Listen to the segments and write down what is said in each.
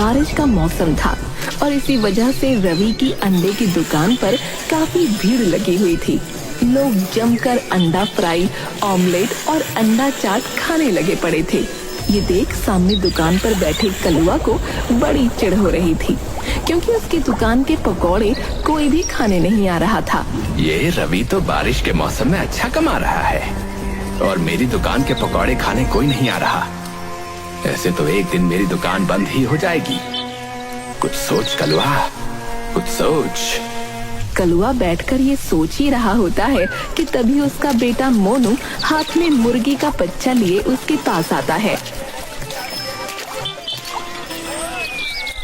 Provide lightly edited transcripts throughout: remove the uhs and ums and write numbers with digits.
बारिश का मौसम था और इसी वजह से रवि की अंडे की दुकान पर काफी भीड़ लगी हुई थी। लोग जमकर अंडा फ्राई, ऑमलेट और अंडा चाट खाने लगे पड़े थे। ये देख सामने दुकान पर बैठे कलुआ को बड़ी चिढ़ हो रही थी, क्योंकि उसकी दुकान के पकौड़े कोई भी खाने नहीं आ रहा था। ये रवि तो बारिश के मौसम में अच्छा कमा रहा है और मेरी दुकान के पकौड़े खाने कोई नहीं आ रहा। ऐसे तो एक दिन मेरी दुकान बंद ही हो जाएगी। कुछ सोच कलुआ, कुछ सोच। कलुआ बैठकर ये सोच ही रहा होता है कि तभी उसका बेटा मोनू हाथ में मुर्गी का बच्चा लिए उसके पास आता है।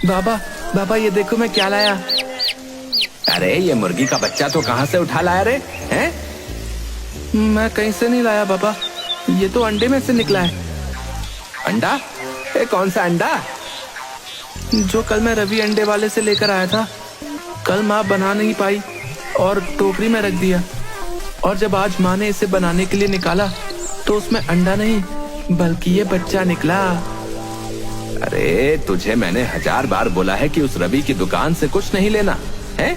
बाबा बाबा, ये देखो मैं क्या लाया। अरे ये मुर्गी का बच्चा तो कहाँ से उठा लाया रे? हैं? मैं कहीं से नहीं लाया बाबा, ये तो अंडे में से निकला है। अंडा? ये कौन सा अंडा? जो कल मैं रवि अंडे वाले से लेकर आया था। कल माँ बना नहीं पाई और टोकरी में रख दिया, और जब आज माँ ने इसे बनाने के लिए निकाला तो उसमें अंडा नहीं बल्कि ये बच्चा निकला। अरे तुझे मैंने 1000 बार बोला है कि उस रवि की दुकान से कुछ नहीं लेना है,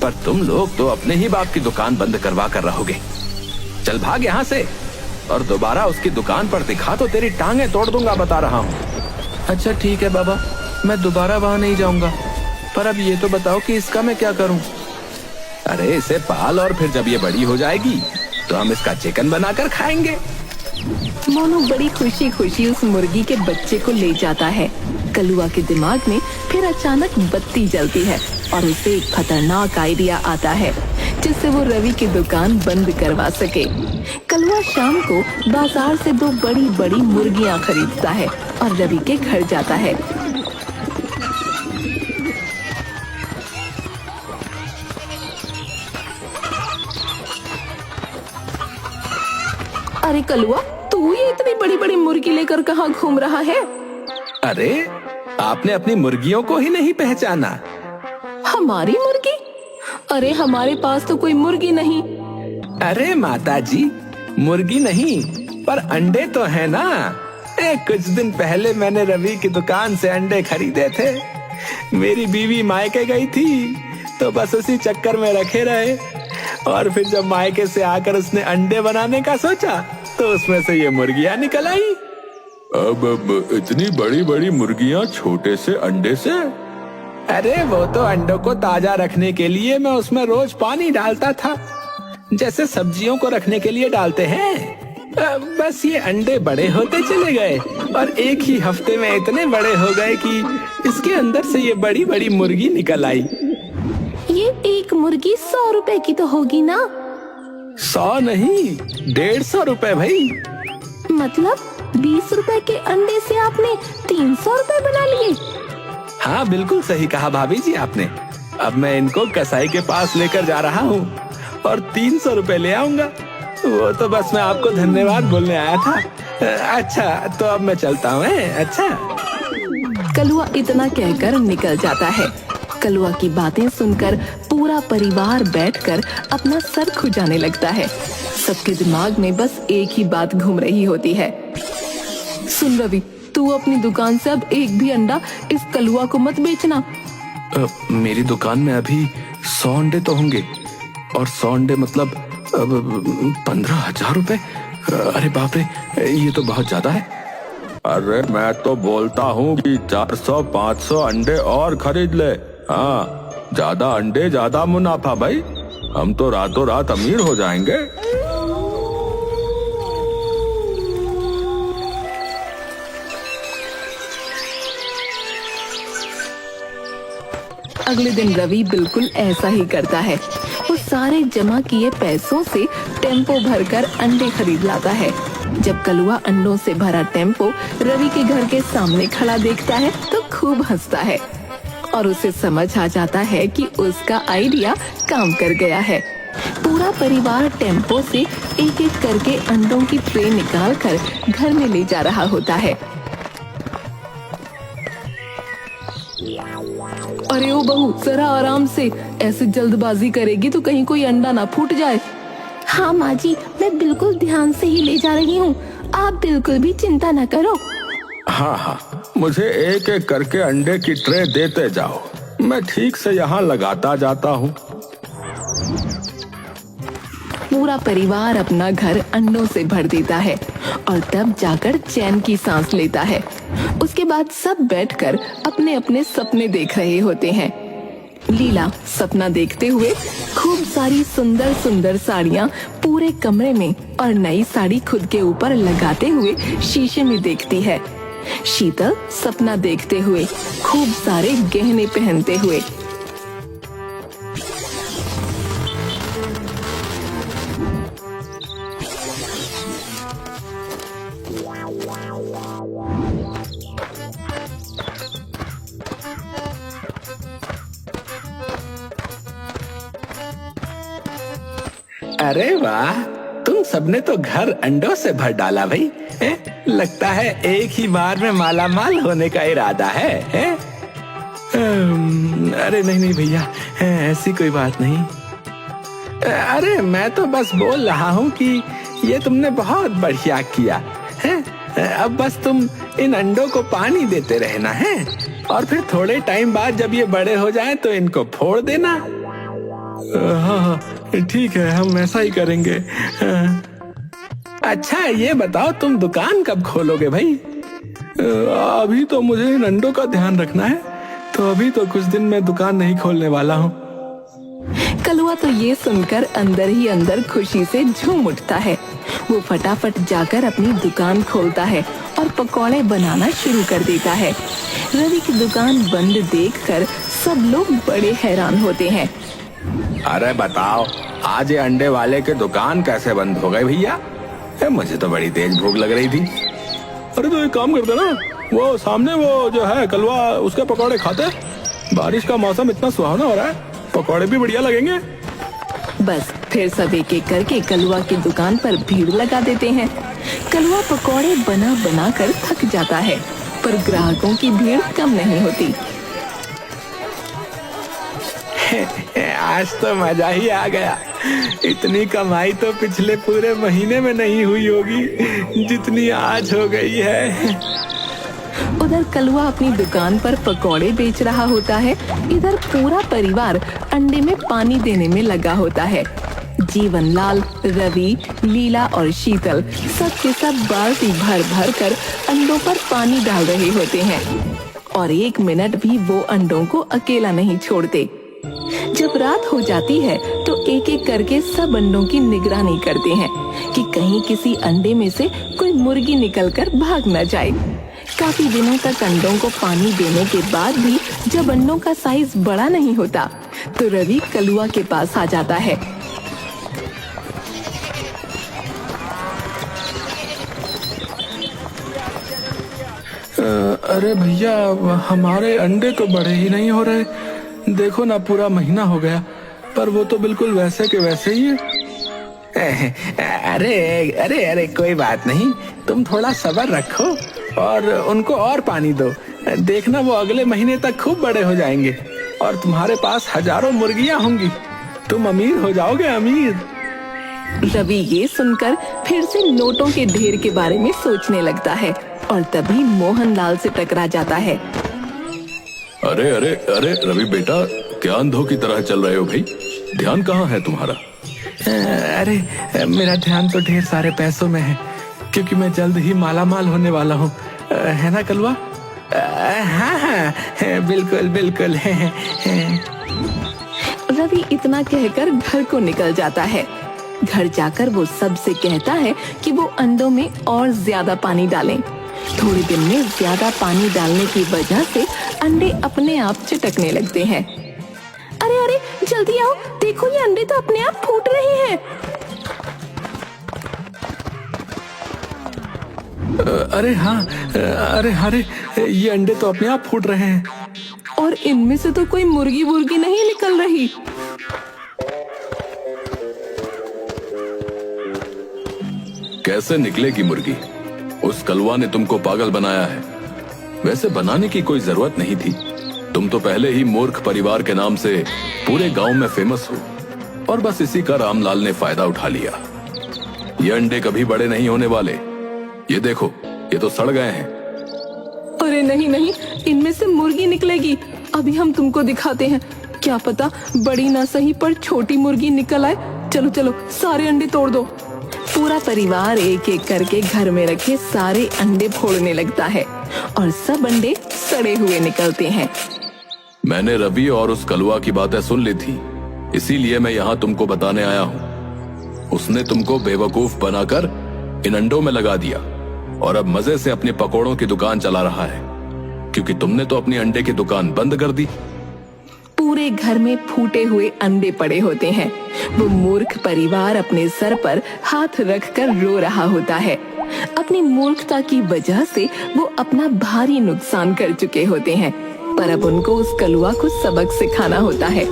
पर तुम लोग तो अपने ही बाप की दुकान बंद करवा कर रहोगे। चल भाग यहाँ से, और दोबारा उसकी दुकान पर दिखा तो तेरी टांगे तोड़ दूंगा, बता रहा हूँ। अच्छा ठीक है बाबा, मैं दोबारा वहाँ नहीं जाऊंगा। पर अब ये तो बताओ कि इसका मैं क्या करूं? अरे इसे पाल और फिर जब ये बड़ी हो जाएगी तो हम इसका चिकन बनाकर खाएंगे। मोनू बड़ी खुशी खुशी उस मुर्गी के बच्चे को ले जाता है। कलुआ के दिमाग में फिर अचानक बत्ती जलती है और उसे एक खतरनाक आइडिया आता है जिससे वो रवि की दुकान बंद करवा सके। कलुआ शाम को बाजार से 2 बड़ी बड़ी मुर्गियां खरीदता है और रवि के घर जाता है। अरे कलुआ, तू ये इतनी बड़ी बड़ी मुर्गी लेकर कहाँ घूम रहा है? अरे आपने अपनी मुर्गियों को ही नहीं पहचाना? हमारी मुर्गी? अरे हमारे पास तो कोई मुर्गी नहीं। अरे माता जी, मुर्गी नहीं पर अंडे तो है ना। कुछ दिन पहले मैंने रवि की दुकान से अंडे खरीदे थे। मेरी बीवी मायके गई थी तो बस उसी चक्कर में रखे रहे, और फिर जब मायके से आकर उसने अंडे बनाने का सोचा तो उसमें से ये मुर्गियां निकल आई। अब इतनी बड़ी बड़ी मुर्गियां छोटे से अंडे से? अरे वो तो अंडों को ताजा रखने के लिए मैं उसमें रोज पानी डालता था, जैसे सब्जियों को रखने के लिए डालते हैं। बस ये अंडे बड़े होते चले गए और एक ही हफ्ते में इतने बड़े हो गए कि इसके अंदर से ये बड़ी बड़ी मुर्गी निकल आई। ये एक मुर्गी 100 रुपए की तो होगी ना? 100 नहीं, 150 रुपए भाई। मतलब 20 रुपए के अंडे से आपने 300 रुपए बना लिए? हाँ बिल्कुल सही कहा भाभी जी आपने। अब मैं इनको कसाई के पास लेकर जा रहा हूँ और 300 रुपए ले आऊंगा। वो तो बस मैं आपको धन्यवाद बोलने आया था। अच्छा तो अब मैं चलता हूँ। अच्छा। कलुआ इतना कहकर निकल जाता है। कलुआ की बातें सुनकर पूरा परिवार बैठकर अपना सर खुजाने लगता है। सबके दिमाग में बस एक ही बात घूम रही होती है। सुन रवि, तू अपनी दुकान से अब एक भी अंडा इस कलुआ को मत बेचना। मेरी दुकान में अभी 100 अंडे तो होंगे, और 100 अंडे मतलब 15,000 रुपए। अरे बाप रे, ये तो बहुत ज्यादा है। अरे मैं तो बोलता हूँ कि 400-500 अंडे और खरीद ले। हाँ, ज्यादा अंडे ज्यादा मुनाफा भाई। हम तो रातों रात अमीर हो जाएंगे। अगले दिन रवि बिल्कुल ऐसा ही करता है। वो सारे जमा किए पैसों से टेम्पो भरकर अंडे खरीद लाता है। जब कलुआ अंडों से भरा टेम्पो रवि के घर के सामने खड़ा देखता है तो खूब हंसता है और उसे समझ आ जाता है कि उसका आइडिया काम कर गया है। पूरा परिवार टेम्पो से एक एक करके अंडों की ट्रे निकाल कर घर में ले जा रहा होता है। अरे ओ बहू, जरा आराम से, ऐसे जल्दबाजी करेगी तो कहीं कोई अंडा ना फूट जाए। हाँ माँ जी, मैं बिल्कुल ध्यान से ही ले जा रही हूँ, आप बिल्कुल भी चिंता न करो। हाँ हाँ, मुझे एक एक करके अंडे की ट्रे देते जाओ, मैं ठीक से यहाँ लगाता जाता हूँ। पूरा परिवार अपना घर अंडों से भर देता है और तब जाकर चैन की सांस लेता है। उसके बाद सब बैठकर अपने अपने सपने देख रहे होते हैं। लीला सपना देखते हुए खूब सारी सुंदर सुंदर साड़ियाँ पूरे कमरे में और नई साड़ी खुद के ऊपर लगाते हुए शीशे में देखती है। शीतल सपना देखते हुए खूब सारे गहने पहनते हुए। अरे वाह, तुम सबने तो घर अंडों से भर डाला भाई। लगता है एक ही बार में माला माल होने का इरादा है। अरे नहीं नहीं भैया, ऐसी कोई बात नहीं। अरे मैं तो बस बोल रहा हूँ कि ये तुमने बहुत बढ़िया किया है। अब बस तुम इन अंडों को पानी देते रहना है और फिर थोड़े टाइम बाद जब ये बड़े हो जाएं तो इनको फोड़ देना। हाँ, ठीक है, हम ऐसा ही करेंगे। अच्छा ये बताओ, तुम दुकान कब खोलोगे भाई? अभी तो मुझे इन अंडों का ध्यान रखना है, तो अभी तो कुछ दिन में दुकान नहीं खोलने वाला हूँ। कलुआ तो ये सुनकर अंदर ही अंदर खुशी से झूम उठता है। वो फटाफट जाकर अपनी दुकान खोलता है और पकौड़े बनाना शुरू कर देता है। रवि की दुकान बंद देखकर सब लोग बड़े हैरान होते हैं। अरे बताओ, आज ये अंडे वाले के दुकान कैसे बंद हो गए भैया? मुझे तो बड़ी तेज भूख लग रही थी। अरे तो एक काम करते ना, वो सामने वो जो है कलवा, उसके पकौड़े खाते। बारिश का मौसम इतना सुहावना हो रहा है, पकौड़े भी बढ़िया लगेंगे। बस फिर सब एक एक करके कलुआ की दुकान पर भीड़ लगा देते हैं। कलुआ पकौड़े बना बना कर थक जाता है, पर ग्राहकों की भीड़ कम नहीं होती। आज तो मजा ही आ गया। इतनी कमाई तो पिछले पूरे महीने में नहीं हुई होगी जितनी आज हो गई है। उधर कलुआ अपनी दुकान पर पकौड़े बेच रहा होता है, इधर पूरा परिवार अंडे में पानी देने में लगा होता है। जीवनलाल, रवि, लीला और शीतल सब के सब बाल्टी भर भर कर अंडों पर पानी डाल रहे होते हैं और एक मिनट भी वो अंडों को अकेला नहीं छोड़ते। जब रात हो जाती है तो एक एक करके सब अंडों की निगरानी करते हैं कि कहीं किसी अंडे में से कोई मुर्गी निकलकर भाग न जाए। काफी दिनों तक अंडों को पानी देने के बाद भी जब अंडों का साइज बड़ा नहीं होता तो रवि कलुआ के पास आ जाता है। अरे भैया, हमारे अंडे तो बड़े ही नहीं हो रहे। देखो ना, पूरा महीना हो गया पर वो तो बिल्कुल वैसे के वैसे ही है। अरे अरे अरे कोई बात नहीं, तुम थोड़ा सब्र रखो और उनको और पानी दो। देखना वो अगले महीने तक खूब बड़े हो जाएंगे और तुम्हारे पास हजारों मुर्गियां होंगी। तुम अमीर हो जाओगे, अमीर। रवि ये सुनकर फिर से नोटों के ढेर के बारे में सोचने लगता है और तभी मोहनलाल से टकरा जाता है। अरे अरे अरे रवि बेटा, क्या अंधों की तरह चल रहे हो भाई? ध्यान कहाँ है तुम्हारा? अरे मेरा ध्यान तो ढेर सारे पैसों में है, क्योंकि मैं जल्द ही माला माल होने वाला हूँ, है ना कलवा? हाँ हाँ, बिल्कुल बिल्कुल। रवि इतना कहकर घर को निकल जाता है। घर जाकर वो सबसे कहता है कि वो अंडों में और ज्यादा पानी डालें। थोड़े दिन में ज्यादा पानी डालने की वजह से अंडे अपने आप चिटकने लगते हैं। अरे अरे जल्दी आओ, देखो ये अंडे तो अपने आप फूट रहे हैं। अरे हाँ, अरे ये अंडे तो अपने आप फूट रहे हैं और इनमें से तो कोई मुर्गी वुर्गी नहीं निकल रही। कैसे निकलेगी मुर्गी? उस कलवा ने तुमको पागल बनाया है। वैसे बनाने की कोई जरूरत नहीं थी। तुम तो पहले ही मूर्ख परिवार के नाम से पूरे गांव में फेमस हो और बस इसी का रामलाल ने फायदा उठा लिया। ये अंडे कभी बड़े नहीं होने वाले। ये देखो, ये तो सड़ गए हैं। अरे नहीं नहीं, इनमें से मुर्गी निकलेगी। अभी हम तुमको दिखाते हैं, क्या पता बड़ी ना सही पर छोटी मुर्गी निकल आए। चलो चलो, सारे अंडे तोड़ दो। पूरा परिवार एक एक करके घर में रखे सारे अंडे फोड़ने लगता है और सब अंडे सड़े हुए निकलते हैं। मैंने रवि और उस कलवा की बातें सुन ली थी, इसीलिए मैं यहाँ तुमको बताने आया हूँ। उसने तुमको बेवकूफ बनाकर इन अंडों में लगा दिया और अब मजे से अपने पकौड़ों की दुकान चला रहा है, क्योंकि तुमने तो अपनी अंडे की दुकान बंद कर दी। पूरे घर में फूटे हुए अंडे पड़े होते हैं। वो मूर्ख परिवार अपने सर पर हाथ रखकर रो रहा होता है। अपनी मूर्खता की वजह से वो अपना भारी नुकसान कर चुके होते हैं, पर अब उनको उस कलुआ को सबक सिखाना होता है।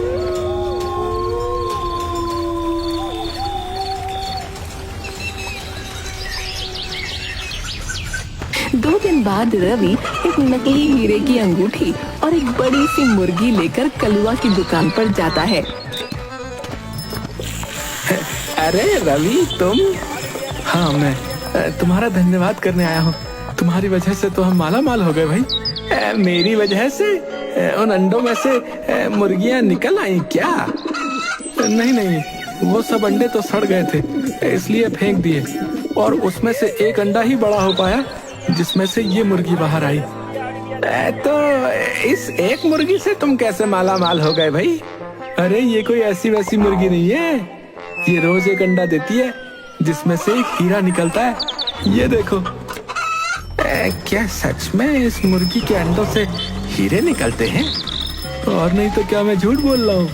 दो दिन बाद रवि एक नकली हीरे की अंगूठी और एक बड़ी सी मुर्गी लेकर कलुआ की दुकान पर जाता है। अरे रवि, तुम? हाँ, मैं तुम्हारा धन्यवाद करने आया हूँ। तुम्हारी वजह से तो हम माला माल हो गए भाई। मेरी वजह से उन अंडों में से मुर्गियां निकल आई क्या? नहीं नहीं, वो सब अंडे तो सड़ गए थे, इसलिए फेंक दिए, और उसमें से एक अंडा ही बड़ा हो पाया जिसमें से ये मुर्गी बाहर आई। तो इस एक मुर्गी से तुम कैसे माला माल हो गए भाई? अरे ये कोई ऐसी वैसी मुर्गी नहीं है, ये रोज एक अंडा देती है जिसमें से एक हीरा निकलता है। ये देखो। क्या सच में इस मुर्गी के अंडों से हीरे निकलते हैं? और नहीं तो क्या मैं झूठ बोल रहा हूँ?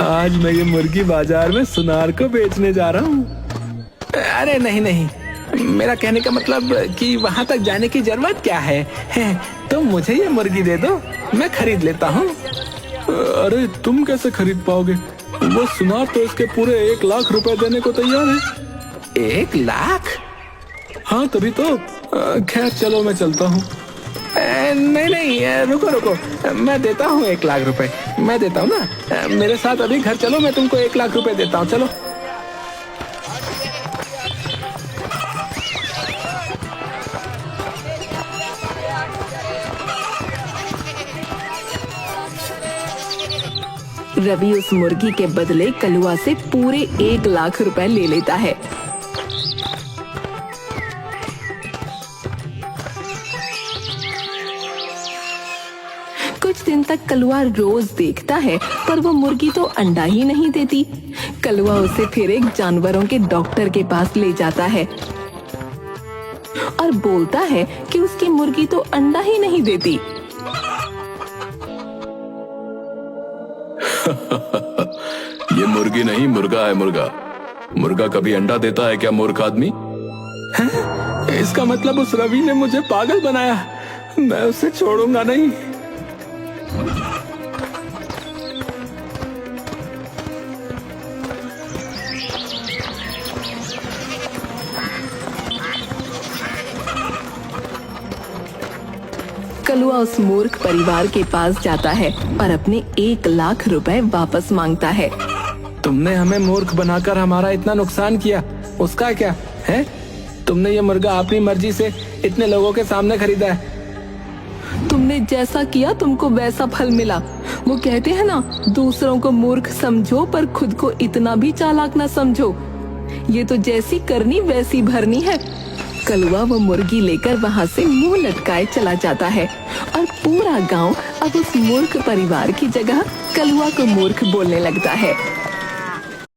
आज मैं ये मुर्गी बाजार में सुनार को बेचने जा रहा हूँ। अरे नहीं नहीं, मेरा कहने का मतलब कि वहाँ तक जाने की जरूरत क्या है? तो मुझे ये मुर्गी दे दो, मैं खरीद लेता हूँ। अरे तुम कैसे खरीद पाओगे? वो सुनार तो इसके पूरे 1 लाख रुपए देने को तैयार है। 1 लाख? हाँ तभी तो। खैर चलो, मैं चलता हूँ। नहीं नहीं, रुको रुको, मैं देता हूँ 1 लाख रुपए। मैं देता हूँ ना, मेरे साथ अभी घर चलो, मैं तुमको 1 लाख रुपए देता हूँ। चलो। रवि उस मुर्गी के बदले कलुआ से पूरे 1 लाख रुपए ले लेता है। कुछ दिन तक कलुआ रोज देखता है, पर वो मुर्गी तो अंडा ही नहीं देती। कलुआ उसे फिर एक जानवरों के डॉक्टर के पास ले जाता है और बोलता है कि उसकी मुर्गी तो अंडा ही नहीं देती। ये मुर्गी नहीं, मुर्गा है, मुर्गा। मुर्गा कभी अंडा देता है क्या, मूर्ख आदमी? इसका मतलब उस रवि ने मुझे पागल बनाया। मैं उसे छोड़ूंगा नहीं। कलुआ उस मूर्ख परिवार के पास जाता है और अपने 1 लाख रुपए वापस मांगता है। तुमने हमें मूर्ख बनाकर हमारा इतना नुकसान किया, उसका क्या है? तुमने ये मुर्गा अपनी मर्जी से इतने लोगों के सामने खरीदा है। तुमने जैसा किया तुमको वैसा फल मिला। वो कहते हैं ना, दूसरों को मूर्ख समझो पर खुद को इतना भी चालाक ना समझो। ये तो जैसी करनी वैसी भरनी है। कलुआ वो मुर्गी लेकर वहाँ से मुंह लटकाए चला जाता है और पूरा गांव अब उस मूर्ख परिवार की जगह कलुआ को मूर्ख बोलने लगता है।